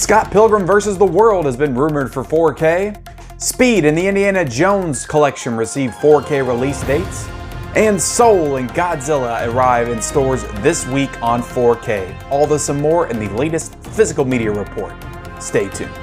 Scott Pilgrim vs. the World has been rumored for 4K. Speed and the Indiana Jones collection receive 4K release dates. And Soul and Godzilla arrive in stores this week on 4K. All this and more in the latest physical media report. Stay tuned.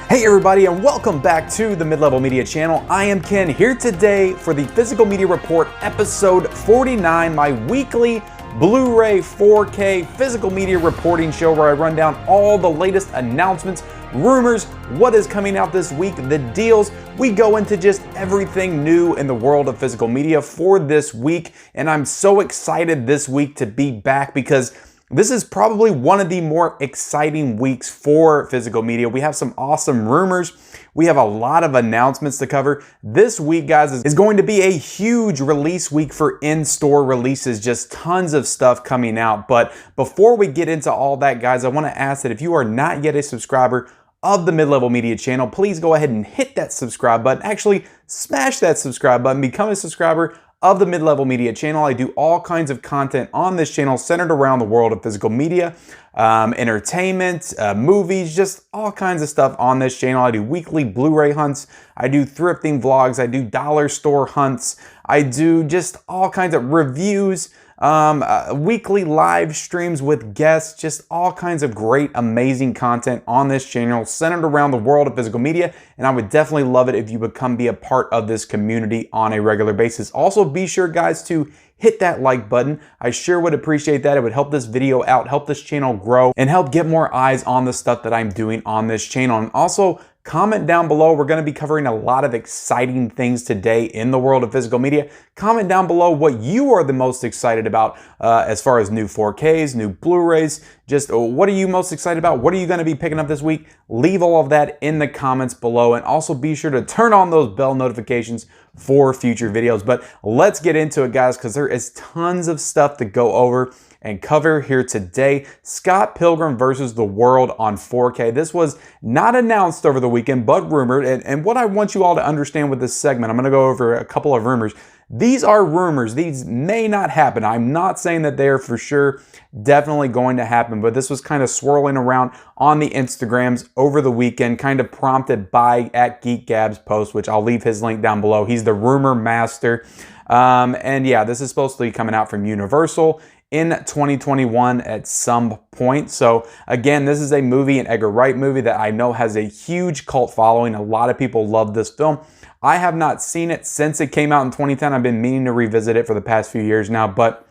Hey everybody, and welcome back to the Mid-Level Media channel. I am Ken, here today for the Physical Media Report episode 49, my weekly Blu-ray 4K physical media reporting show where I run down all the latest announcements, rumors, what is coming out this week, the deals. We go into just everything new in the world of physical media for this week, and I'm so excited this week to be back because this is probably one of the more exciting weeks for physical media. We have some awesome rumors. We have a lot of announcements to cover. This week, guys, is going to be a huge release week for in-store releases. Just tons of stuff coming out. But before we get into all that, guys, I want to ask that if you are not yet a subscriber of the Mid-Level Media channel, please go ahead and hit that subscribe button. Actually, smash that subscribe button. Become a subscriber of the Mid-Level Media channel. I do all kinds of content on this channel centered around the world of physical media, entertainment, movies, just all kinds of stuff on this channel. I do weekly Blu-ray hunts. I do thrifting vlogs. I do dollar store hunts. I do just all kinds of reviews, weekly live streams with guests, just all kinds of great, amazing content on this channel centered around the world of physical media. And I would definitely love it if you would be a part of this community on a regular basis. Also, be sure, guys, to hit that like button. I sure would appreciate that. It would help this video out, help this channel grow, and help get more eyes on the stuff that I'm doing on this channel. And also, comment down below. We're going to be covering a lot of exciting things today in the world of physical media. Comment down below what you are the most excited about as far as new 4Ks, new Blu-rays. Just what are you most excited about? What are you going to be picking up this week? Leave all of that in the comments below. And also be sure to turn on those bell notifications for future videos. But let's get into it, guys, because there is tons of stuff to go over and cover here today. Scott Pilgrim vs. the World on 4K. This was not announced over the weekend, but rumored. And what I want you all to understand with this segment, I'm going to go over a couple of rumors. These are rumors. These may not happen. I'm not saying that they're for sure definitely going to happen, but this was kind of swirling around on the Instagrams over the weekend, kind of prompted by @GeekGab's post, which I'll leave his link down below. He's the rumor master. And yeah, this is supposed to be coming out from Universal in 2021 at some point. So again, this is a movie, an Edgar Wright movie that I know has a huge cult following. A lot of people love this film. I have not seen it since it came out in 2010. I've been meaning to revisit it for the past few years now, but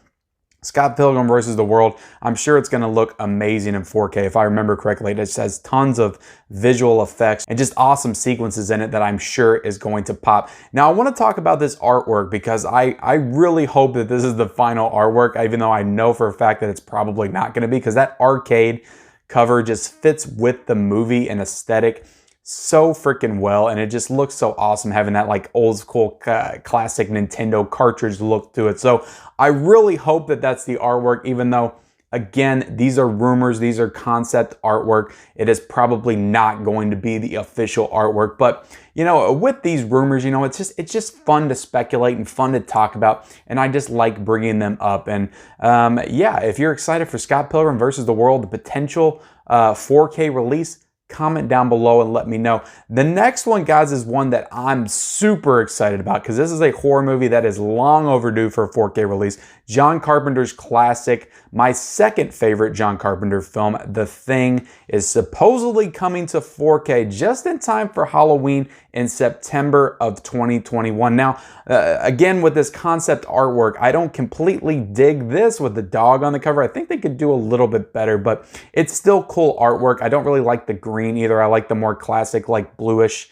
Scott Pilgrim vs. the World, I'm sure it's going to look amazing in 4K. If I remember correctly, it just has tons of visual effects and just awesome sequences in it that I'm sure is going to pop. Now, I want to talk about this artwork because I really hope that this is the final artwork, even though I know for a fact that it's probably not going to be, because that arcade cover just fits with the movie and aesthetic so freaking well, and it just looks so awesome having that like old school classic Nintendo cartridge look to it. So I really hope that that's the artwork, even though again, these are rumors, these are concept artwork. It is probably not going to be the official artwork, but you know, with these rumors, you know, it's just fun to speculate and fun to talk about, and I just like bringing them up. And yeah, if you're excited for Scott Pilgrim vs. the World, the potential 4K release, comment down below and let me know. The next one, guys, is one that I'm super excited about because this is a horror movie that is long overdue for a 4K release. John Carpenter's classic, my second favorite John Carpenter film, The Thing, is supposedly coming to 4K just in time for Halloween in September of 2021. Now, again, with this concept artwork, I don't completely dig this with the dog on the cover. I think they could do a little bit better, but it's still cool artwork. I don't really like the green either. I like the more classic, like bluish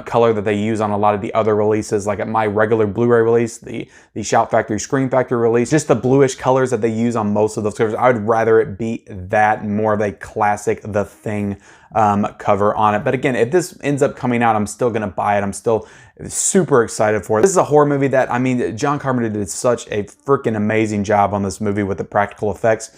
color that they use on a lot of the other releases, like at my regular Blu-ray release, the Shout Factory, Scream Factory release, just the bluish colors that they use on most of those covers. I would rather it be that, more of a classic The Thing cover on it. But again, if this ends up coming out, I'm still going to buy it. I'm still super excited for it. This is a horror movie that, I mean, John Carpenter did such a freaking amazing job on this movie with the practical effects.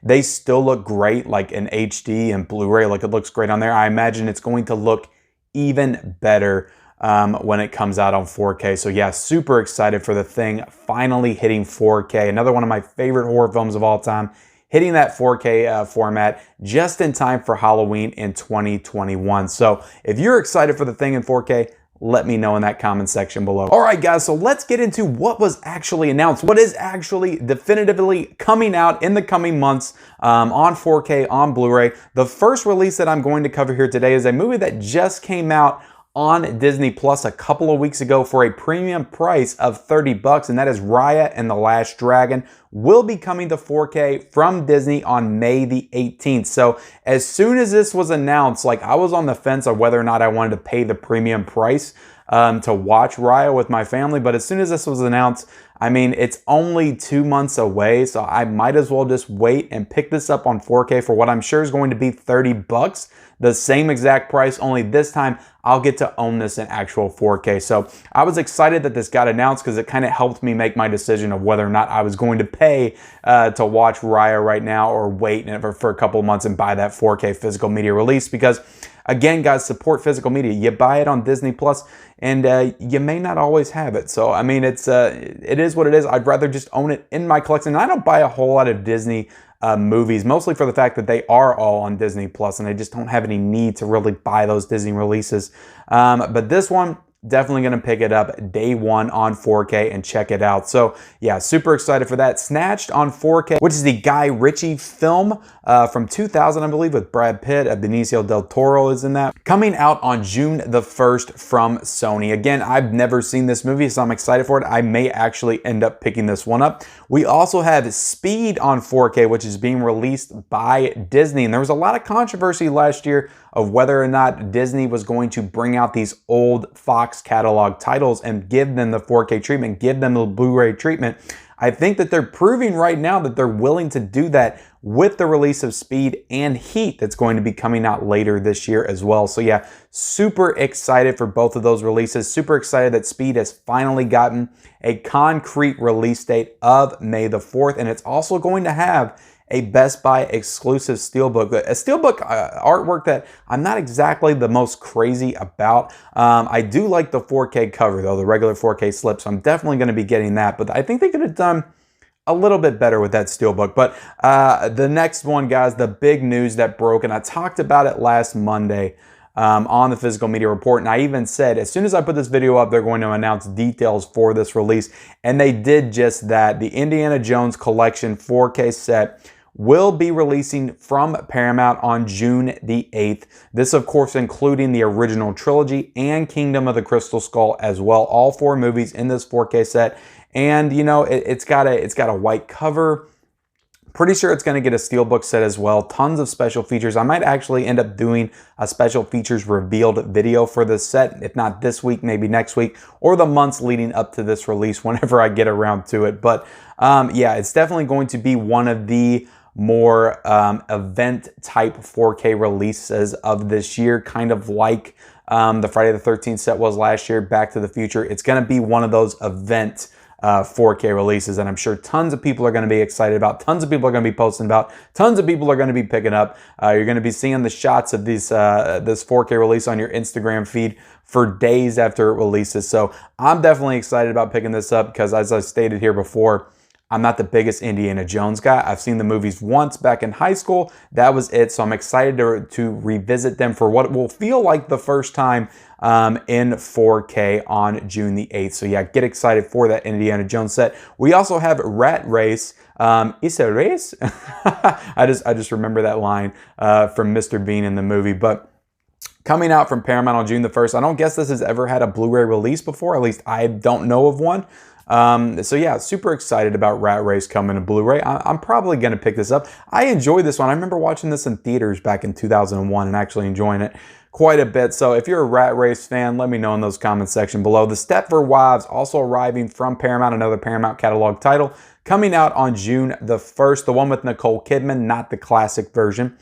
They still look great, like in HD and Blu-ray, like it looks great on there. I imagine it's going to look even better when it comes out on 4K. So yeah, super excited for the thing finally hitting 4K. Another one of my favorite horror films of all time, hitting that 4K format just in time for Halloween in 2021. So if you're excited for the thing in 4K, let me know in that comment section below. All right, guys, so let's get into what was actually announced, what is actually definitively coming out in the coming months on 4K, on Blu-ray. The first release that I'm going to cover here today is a movie that just came out on Disney Plus a couple of weeks ago for a premium price of 30 bucks, and that is Raya and the Last Dragon. Will be coming to 4K from Disney on May the 18th. So as soon as this was announced, like, I was on the fence of whether or not I wanted to pay the premium price to watch Raya with my family, but as soon as this was announced, I mean, it's only 2 months away, so I might as well just wait and pick this up on 4K for what I'm sure is going to be 30 bucks. The same exact price, only this time I'll get to own this in actual 4K. So I was excited that this got announced because it kind of helped me make my decision of whether or not I was going to pay to watch Raya right now or wait for a couple of months and buy that 4K physical media release. Because again, guys, support physical media. You buy it on Disney Plus, and you may not always have it. So I mean, it is what it is. I'd rather just own it in my collection. And I don't buy a whole lot of Disney movies, mostly for the fact that they are all on Disney Plus, and I just don't have any need to really buy those Disney releases. But this one, definitely going to pick it up day one on 4K and check it out. So yeah, super excited for that. Snatched on 4K, which is the Guy Ritchie film from 2000, I believe, with Brad Pitt. Benicio del Toro is in that. Coming out on June the 1st from Sony. Again, I've never seen this movie, so I'm excited for it. I may actually end up picking this one up. We also have Speed on 4K, which is being released by Disney. And there was a lot of controversy last year of whether or not Disney was going to bring out these old Fox catalog titles and give them the 4K treatment, give them the Blu-ray treatment. I think that they're proving right now that they're willing to do that with the release of Speed and Heat that's going to be coming out later this year as well. So yeah, super excited for both of those releases. Super excited that Speed has finally gotten a concrete release date of May the 4th, and it's also going to have a Best Buy exclusive steelbook. A steelbook artwork that I'm not exactly the most crazy about. I do like the 4K cover though, the regular 4K slip, so I'm definitely going to be getting that, but I think they could have done a little bit better with that steelbook. But the next one, guys, the big news that broke, and I talked about it last Monday on the Physical Media Report, and I even said as soon as I put this video up, they're going to announce details for this release, and they did just that. The Indiana Jones Collection 4K set will be releasing from Paramount on June the 8th. This, of course, including the original trilogy and Kingdom of the Crystal Skull as well. All 4 movies in this 4K set. And, you know, it's got a white cover. Pretty sure it's going to get a steelbook set as well. Tons of special features. I might actually end up doing a special features revealed video for this set. If not this week, maybe next week, or the months leading up to this release whenever I get around to it. But yeah, it's definitely going to be one of the more event type 4K releases of this year, kind of like the Friday the 13th set was last year, Back to the Future. It's going to be one of those event 4K releases, and I'm sure tons of people are going to be excited about, tons of people are going to be posting about, tons of people are going to be picking up. You're going to be seeing the shots of these this 4K release on your Instagram feed for days after it releases. So I'm definitely excited about picking this up because, as I stated here before, I'm not the biggest Indiana Jones guy. I've seen the movies once back in high school. That was it. So I'm excited to revisit them for what will feel like the first time in 4K on June the 8th. So yeah, get excited for that Indiana Jones set. We also have Rat Race. Is a race? I just remember that line from Mr. Bean in the movie. But coming out from Paramount on June the 1st. I don't guess this has ever had a Blu-ray release before. At least I don't know of one. So yeah, super excited about Rat Race coming to Blu-ray. I'm probably going to pick this up. I enjoyed this one. I remember watching this in theaters back in 2001 and actually enjoying it quite a bit. So if you're a Rat Race fan, let me know in those comments section below. The Stepford Wives also arriving from Paramount, another Paramount catalog title, coming out on June the 1st, the one with Nicole Kidman, not the classic version.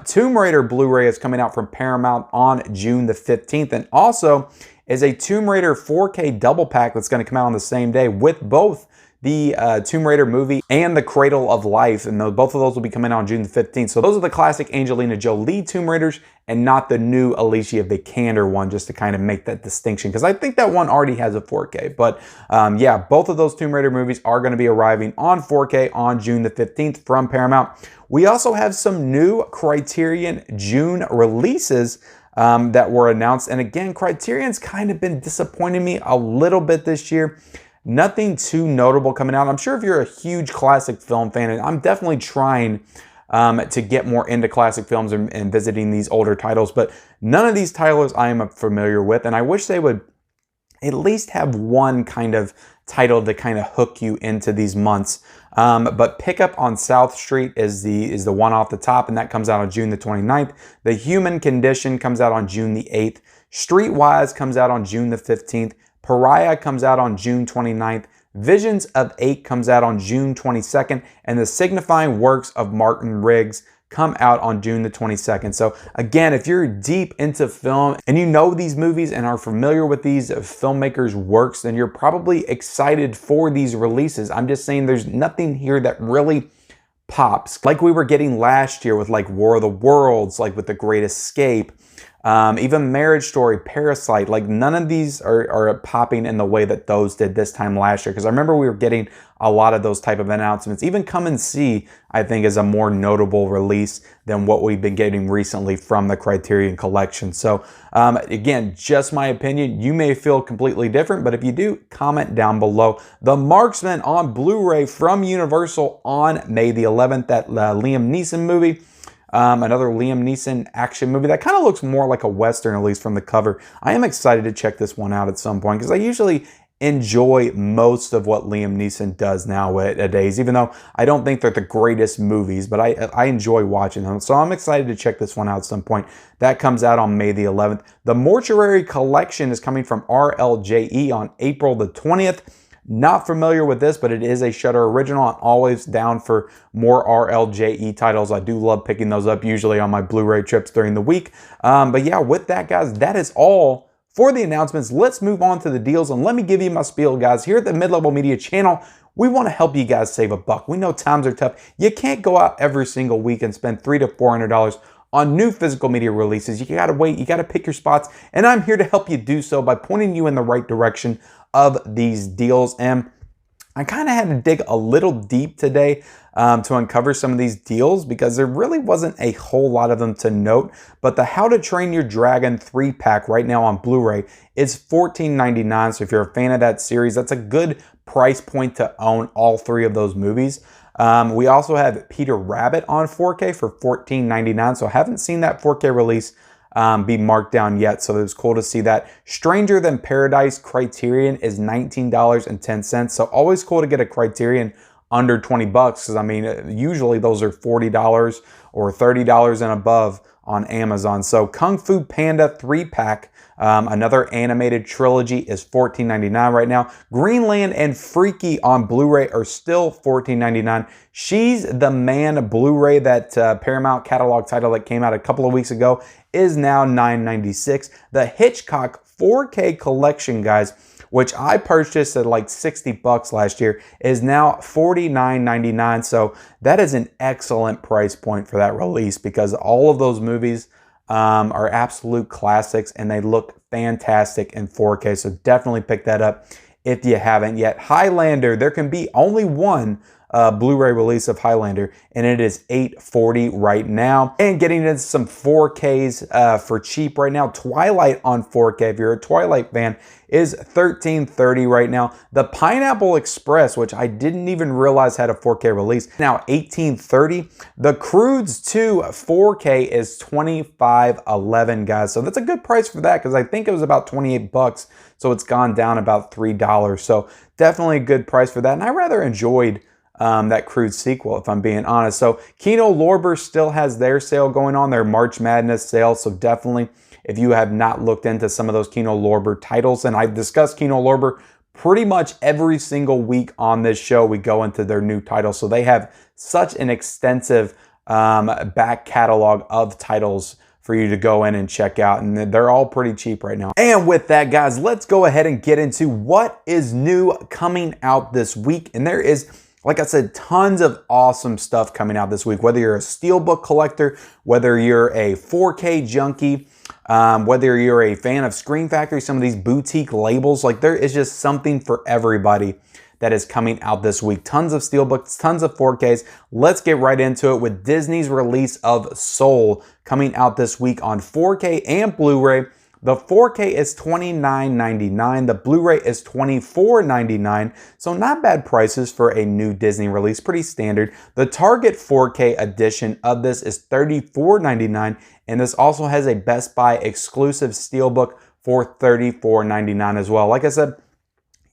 Tomb Raider Blu-ray is coming out from Paramount on June the 15th, and also is a Tomb Raider 4K double pack that's going to come out on the same day with both the Tomb Raider movie and the Cradle of Life, and both of those will be coming out on June the 15th. So those are the classic Angelina Jolie Tomb Raiders and not the new Alicia Vikander one, just to kind of make that distinction, because I think that one already has a 4K. But yeah, both of those Tomb Raider movies are going to be arriving on 4K on June the 15th from Paramount. We also have some new Criterion June releases that were announced. And again, Criterion's kind of been disappointing me a little bit this year. Nothing too notable coming out. I'm sure if you're a huge classic film fan, and I'm definitely trying to get more into classic films and visiting these older titles, but none of these titles I am familiar with, and I wish they would at least have one kind of title to kind of hook you into these months. But Pickup on South Street is the one off the top, and that comes out on June the 29th. The Human Condition comes out on June the 8th. Streetwise comes out on June the 15th. Pariah comes out on June 29th. Visions of 8 comes out on June 22nd. And The Signifying Works of Martin Riggs come out on June the 22nd. So again, if you're deep into film and you know these movies and are familiar with these filmmakers' works, then you're probably excited for these releases. I'm just saying there's nothing here that really pops like we were getting last year with like War of the Worlds, like with The Great Escape, even Marriage Story, Parasite. Like none of these are popping in the way that those did this time last year, because I remember we were getting a lot of those type of announcements. Even Come and See, I think, is a more notable release than what we've been getting recently from the Criterion Collection. So again, just my opinion. You may feel completely different, but if you do, comment down below. The Marksman on Blu-ray from Universal on May the 11th, that Liam Neeson movie. Another Liam Neeson action movie that kind of looks more like a Western, at least from the cover. I am excited to check this one out at some point, because I usually enjoy most of what Liam Neeson does nowadays, even though I don't think they're the greatest movies, but I enjoy watching them. So I'm excited to check this one out at some point. That comes out on May the 11th. The Mortuary Collection is coming from RLJE on April the 20th. Not familiar with this, but it is a Shudder original. I'm always down for more RLJE titles. I do love picking those up, usually on my Blu-ray trips during the week. But yeah, with that, guys, that is all for the announcements. Let's move on to the deals, and let me give you my spiel, guys. Here at the Mid-Level Media channel, we want to help you guys save a buck. We know times are tough. You can't go out every single week and spend $300 to $400 on new physical media releases. You gotta wait, you gotta pick your spots, and I'm here to help you do so by pointing you in the right direction of these deals. And I kind of had to dig a little deep today to uncover some of these deals, because there really wasn't a whole lot of them to note. But the How to Train Your Dragon 3-pack right now on Blu-ray is $14.99. So if you're a fan of that series, that's a good price point to own all 3 of those movies. We also have Peter Rabbit on 4K for $14.99. So I haven't seen that 4K release be marked down yet, so it was cool to see that. Stranger Than Paradise Criterion is $19.10. So always cool to get a Criterion under 20 bucks, because I mean, usually those are $40 or $30 and above on Amazon. So Kung Fu Panda 3-pack, another animated trilogy, is $14.99 right now. Greenland and Freaky on Blu-ray are still $14.99. She's the Man Blu-ray, that Paramount catalog title that came out a couple of weeks ago, is now $9.96. The Hitchcock 4K collection, guys, which I purchased at like 60 bucks last year, is now $49.99. So that is an excellent price point for that release, because all of those movies are absolute classics and they look fantastic in 4K. So definitely pick that up if you haven't yet. Highlander, there can be only one Blu-ray release of Highlander, and it is $8.40 right now. And getting into some 4Ks for cheap right now, Twilight on 4K, if you're a Twilight fan, is $13.30 right now. The Pineapple Express, which I didn't even realize had a 4K release, now $18.30. The Croods 2 4K is $25.11, guys. So that's a good price for that, because I think it was about 28 bucks. So it's gone down about $3. So definitely a good price for that. And I rather enjoyed that Crude sequel, if I'm being honest. So Kino Lorber still has their sale going on, their March Madness sale. So definitely, if you have not looked into some of those Kino Lorber titles, and I discuss Kino Lorber pretty much every single week on this show, we go into their new titles. So they have such an extensive back catalog of titles for you to go in and check out, and they're all pretty cheap right now. And with that, guys, let's go ahead and get into what is new coming out this week. And there is, like I said, tons of awesome stuff coming out this week, whether you're a steelbook collector, whether you're a 4K junkie, whether you're a fan of Screen Factory, some of these boutique labels, like there is just something for everybody that is coming out this week. Tons of steelbooks, tons of 4Ks. Let's get right into it with Disney's release of Soul coming out this week on 4K and Blu-ray. The 4K is $29.99. The Blu-ray is $24.99. So not bad prices for a new Disney release, pretty standard. The Target 4K edition of this is $34.99. And this also has a Best Buy exclusive steelbook for $34.99 as well. Like I said,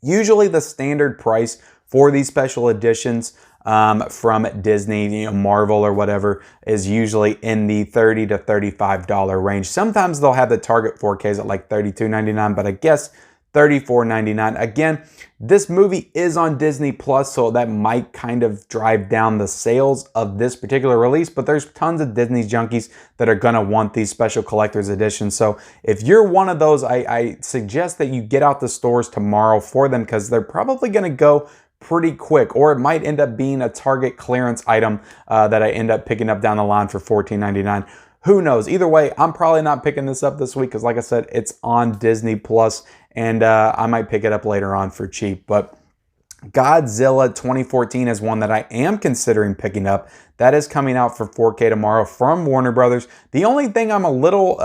usually the standard price for these special editions from Disney, Marvel or whatever, is usually in the $30 to $35 range. Sometimes they'll have the Target 4Ks at like $32.99, but I guess $34.99. Again, this movie is on Disney Plus, so that might kind of drive down the sales of this particular release, but there's tons of Disney junkies that are gonna want these special collector's editions. So if you're one of those, I suggest that you get out the stores tomorrow for them, because they're probably gonna go pretty quick, or it might end up being a Target clearance item that I end up picking up down the line for $14.99. Who knows? Either way, I'm probably not picking this up this week because, like I said, it's on Disney Plus, and I might pick it up later on for cheap. But Godzilla 2014 is one that I am considering picking up. That is coming out for 4K tomorrow from Warner Brothers. The only thing I'm a little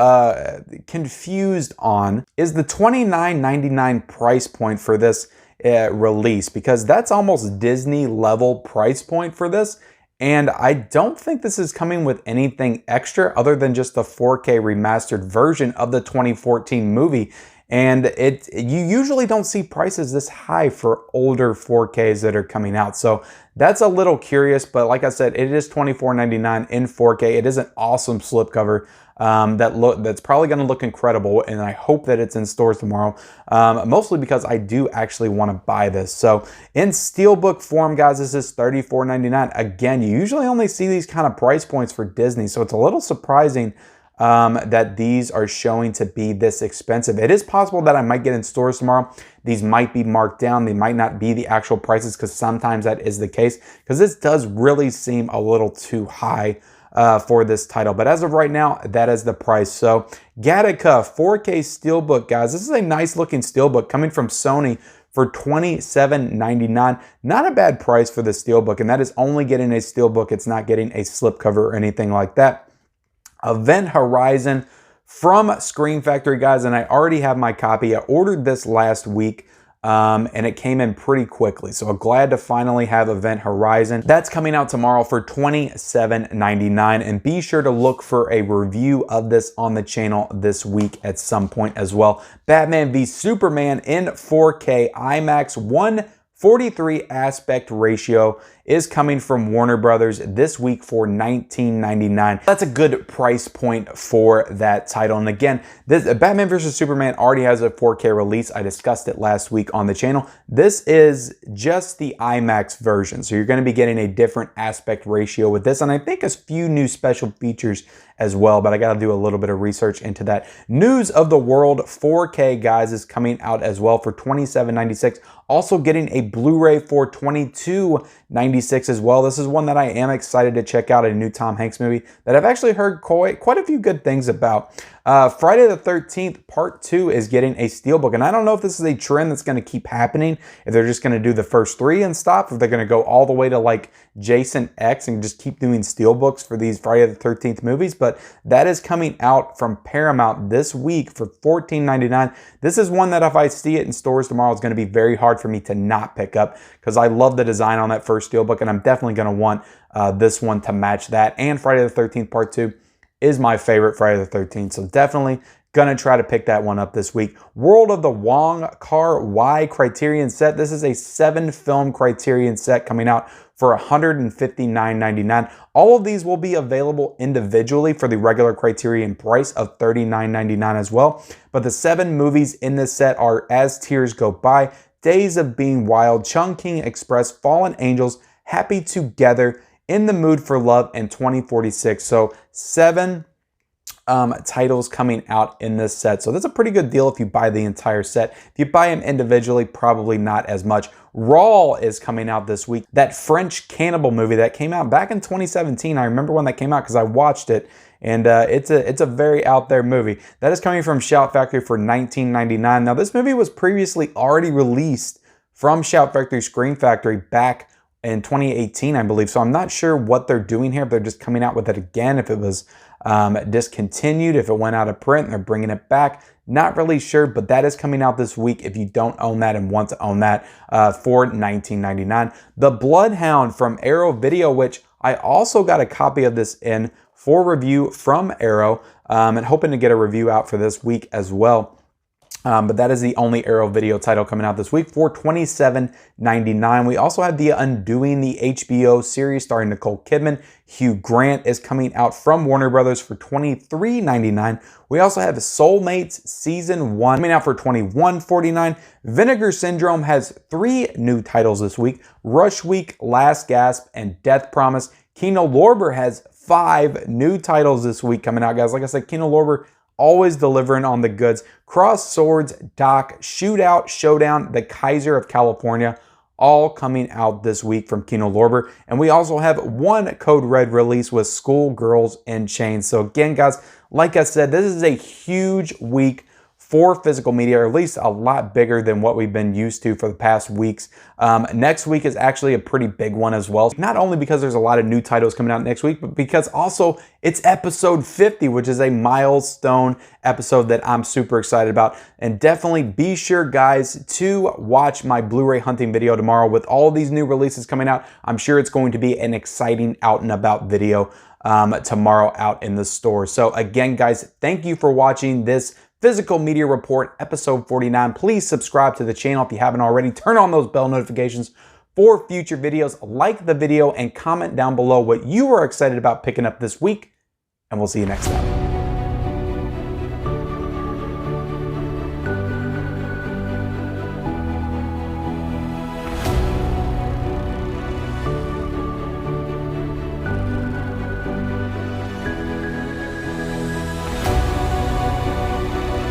confused on is the $29.99 price point for this release, because that's almost Disney level price point for this. And I don't think this is coming with anything extra other than just the 4K remastered version of the 2014 movie. And you usually don't see prices this high for older 4Ks that are coming out. So that's a little curious, but like I said, it is $24.99 in 4K. It is an awesome slipcover that's probably going to look incredible, and I hope that it's in stores tomorrow, mostly because I do actually want to buy this. So in steelbook form, guys, this is $34.99. Again, you usually only see these kind of price points for Disney, so it's a little surprising that these are showing to be this expensive. It is possible that I might get in stores tomorrow. These might be marked down. They might not be the actual prices, because sometimes that is the case, because this does really seem a little too high for this title. But as of right now, that is the price. So Gattaca 4K steelbook, guys. This is a nice looking steelbook coming from Sony for $27.99. Not a bad price for the steelbook, and that is only getting a steelbook. It's not getting a slipcover or anything like that. Event Horizon from Screen Factory, guys, and I already have my copy. I ordered this last week, and it came in pretty quickly. So I'm glad to finally have Event Horizon. That's coming out tomorrow for $27.99, and be sure to look for a review of this on the channel this week at some point as well. Batman v Superman in 4K IMAX 1:43 aspect ratio is coming from Warner Brothers this week for $19.99. That's a good price point for that title. And again, this Batman vs. Superman already has a 4K release. I discussed it last week on the channel. This is just the IMAX version, so you're going to be getting a different aspect ratio with this, and I think a few new special features as well, but I got to do a little bit of research into that. News of the World 4K, guys, is coming out as well for $27.96. Also getting a Blu-ray for $22.96 as well. This is one that I am excited to check out, a new Tom Hanks movie that I've actually heard quite a few good things about. Friday the 13th Part 2 is getting a steelbook, and I don't know if this is a trend that's going to keep happening, if they're just going to do the first 3 and stop, if they're going to go all the way to like Jason X and just keep doing steelbooks for these Friday the 13th movies, but that is coming out from Paramount this week for $14.99. This is one that if I see it in stores tomorrow, it's going to be very hard for me to not pick up, because I love the design on that first steelbook, and I'm definitely going to want this one to match that. And Friday the 13th Part 2 is my favorite Friday the 13th, so definitely gonna try to pick that one up this week. World of the Wong Kar-wai Criterion set. This is a 7-film Criterion set coming out for $159.99. All of these will be available individually for the regular Criterion price of $39.99 as well. But the 7 movies in this set are As Tears Go By, Days of Being Wild, Chungking Express, Fallen Angels, Happy Together, In the Mood for Love, and 2046. So 7 titles coming out in this set. So that's a pretty good deal if you buy the entire set. If you buy them individually, probably not as much. Raw is coming out this week. That French cannibal movie that came out back in 2017. I remember when that came out because I watched it. And it's a very out there movie. That is coming from Shout Factory for $19.99. Now, this movie was previously already released from Shout Factory Screen Factory back in 2018, I believe. So I'm not sure what they're doing here. If they're just coming out with it again, if it was discontinued, if it went out of print and they're bringing it back. Not really sure, but that is coming out this week if you don't own that and want to own that for $19.99. The Bloodhound from Arrow Video, which I also got a copy of this in for review from Arrow, and hoping to get a review out for this week as well. But that is the only Arrow Video title coming out this week for $27.99. We also have The Undoing, the HBO series starring Nicole Kidman. Hugh Grant is coming out from Warner Brothers for $23.99. We also have Soulmates Season 1 coming out for $21.49. Vinegar Syndrome has 3 new titles this week: Rush Week, Last Gasp, and Death Promise. Kino Lorber has 5 new titles this week coming out, guys. Like I said, Kino Lorber always delivering on the goods. Cross Swords, Doc, Shootout, Showdown, The Kaiser of California, all coming out this week from Kino Lorber. And we also have one Code Red release with Schoolgirls in Chains. So again, guys, like I said, this is a huge week for physical media, or at least a lot bigger than what we've been used to for the past weeks. Next week is actually a pretty big one as well. Not only because there's a lot of new titles coming out next week, but because also it's episode 50, which is a milestone episode that I'm super excited about. And definitely be sure, guys, to watch my Blu-ray hunting video tomorrow with all these new releases coming out. I'm sure it's going to be an exciting out and about video tomorrow out in the store. So again, guys, thank you for watching this Physical Media Report, episode 49. Please subscribe to the channel if you haven't already. Turn on those bell notifications for future videos. Like the video and comment down below what you are excited about picking up this week. And we'll see you next time.